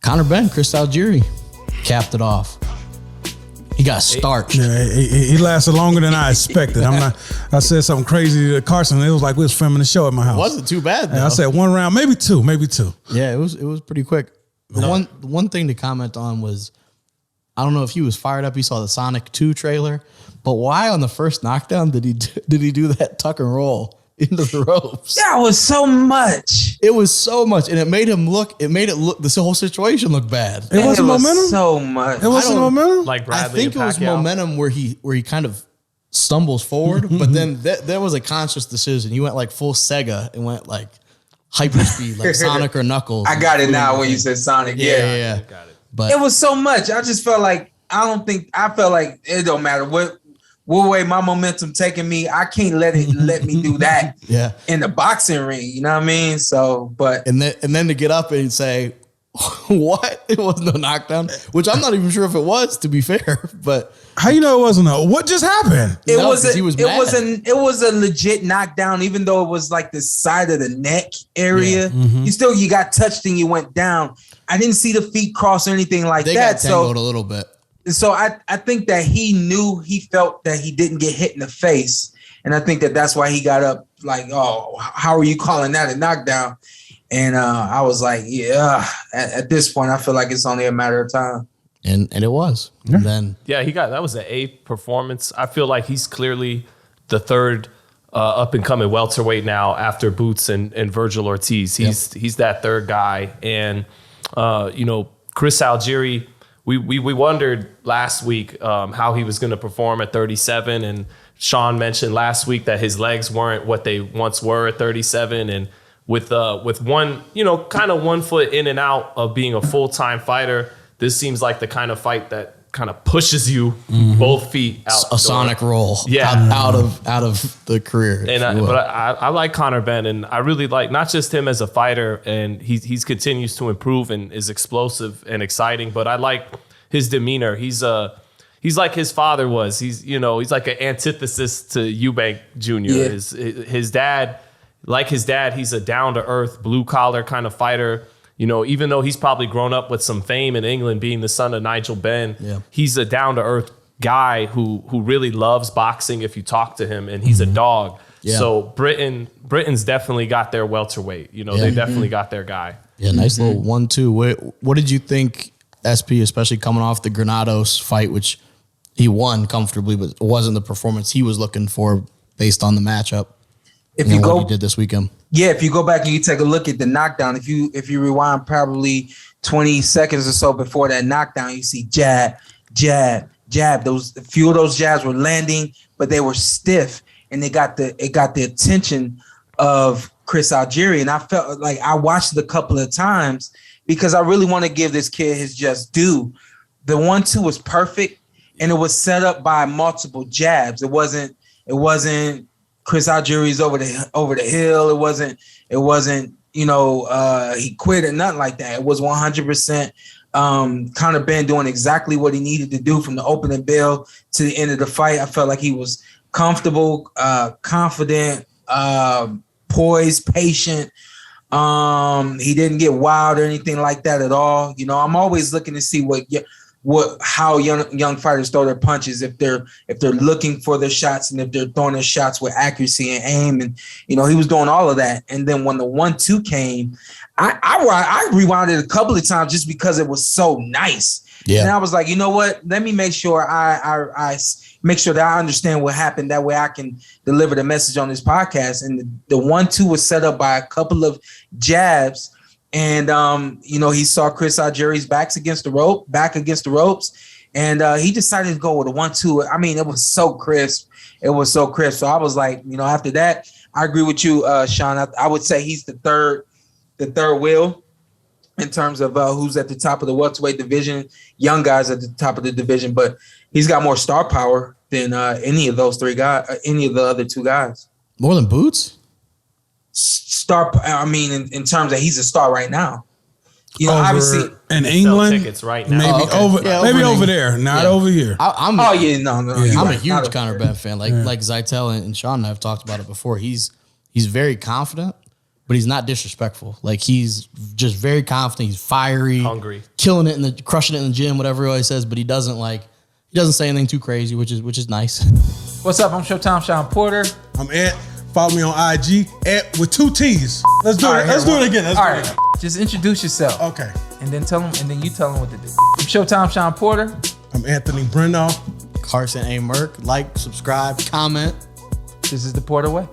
Conor Benn, Chris Algieri capped it off. He got starched. Yeah, he lasted longer than I expected. I said something crazy to Carson. It was like we was filming the show at my house. It wasn't too bad, though. And I said 1 round, maybe two. Yeah, it was pretty quick. The one thing to comment on was, I don't know if he was fired up. He saw the Sonic 2 trailer, but why on the first knockdown did he do that tuck and roll into the ropes? That was so much. It was so much, and it made it look. This whole situation look bad. It wasn't momentum. So much. It wasn't momentum. Like Bradley I think and it was Pacquiao. momentum where he kind of stumbles forward, but then there was a conscious decision. He went like full Sega and went like hyperspeed, like Sonic or Knuckles. I got it now when you said Sonic. Yeah. Got it. But It was so much. I just felt like I felt like it don't matter what way my momentum taking me. I can't let me do that. Yeah. In the boxing ring, you know what I mean? So, but and then to get up and say, what? It was no knockdown, which I'm not even sure if it was, to be fair. But How you know it wasn't what just happened? it No, was 'cause he was mad. it was a legit knockdown, even though it was like the side of the neck area. Yeah. You got touched and you went down. I didn't see the feet cross or anything like they that. got tangled a little bit. So I think that he felt that he didn't get hit in the face. And I think that that's why he got up like, oh, how are you calling that a knockdown? And I was like, yeah, at this point, I feel like it's only a matter of time. And it was. Yeah. And then That was an A performance. I feel like he's clearly the third up and coming welterweight now after Boots and Virgil Ortiz. He's that third guy. And, Chris Algieri, we wondered last week how he was going to perform at 37. And Shawn mentioned last week that his legs weren't what they once were at 37. And with one, kind of 1 foot in and out of being a full-time fighter, this seems like the kind of fight that kind of pushes you both feet out. a sonic roll out of the career. And I like Conor Benn, and I really like not just him as a fighter, and he's continues to improve and is explosive and exciting, but I like his demeanor. He's like his father was. He's like an antithesis to Eubank Jr. Yeah. His dad, like his dad, he's a down-to-earth, blue-collar kind of fighter. Even though he's probably grown up with some fame in England being the son of Nigel Benn, he's a down-to-earth guy who really loves boxing if you talk to him, and he's a dog. Yeah. So Britain's definitely got their welterweight. They definitely got their guy. Yeah, nice little 1-2. What did you think, SP, especially coming off the Granados fight, which he won comfortably, but it wasn't the performance he was looking for based on the matchup? What he did this weekend. Yeah, if you go back and you take a look at the knockdown, if you rewind probably 20 seconds or so before that knockdown, you see jab, jab, jab. A few of those jabs were landing, but they were stiff, and it got the attention of Chris Algieri. And I felt like I watched it a couple of times because I really want to give this kid his just due. The 1-2 was perfect, and it was set up by multiple jabs. It wasn't Chris Algieri's over the hill. It wasn't he quit or nothing like that. It was 100% Conor Benn doing exactly what he needed to do from the opening bell to the end of the fight. I felt like he was comfortable, confident, poised, patient. He didn't get wild or anything like that at all. I'm always looking to see how young fighters throw their punches, if they're looking for their shots and if they're throwing their shots with accuracy and aim. And he was doing all of that. And then when the 1-2 came, I rewound it a couple of times just because it was so nice. Yeah. And I was like, you know what? Let me make sure I make sure that I understand what happened. That way I can deliver the message on this podcast. And the 1-2 was set up by a couple of jabs. And, he saw Chris Algieri's back against the ropes. And he decided to go with a 1-2. I mean, it was so crisp. So I was like, after that, I agree with you, Shawn. I would say he's the third wheel in terms of who's at the top of the welterweight division, young guys at the top of the division. But he's got more star power than any of those three guys, any of the other two guys. More than Boots? In terms of he's a star right now. Obviously in England, tickets right now. Maybe over there, not over here. I'm a huge Not Conor Benn fan. Like Zytel and Shawn and I have talked about it before. He's very confident, but he's not disrespectful. Like he's just very confident. He's fiery, hungry, killing it crushing it in the gym, whatever he always says. But he doesn't say anything too crazy, which is nice. What's up? I'm Showtime Shawn Porter. I'm Ant. Follow me on IG with 2 T's. Let's do it. Let's do it again. All right. Just introduce yourself. Okay. And then you tell them what to do. I'm Showtime Shawn Porter. I'm Anthony Brenagh. Carson A. Merk. Like, subscribe, comment. This is the Porter Way.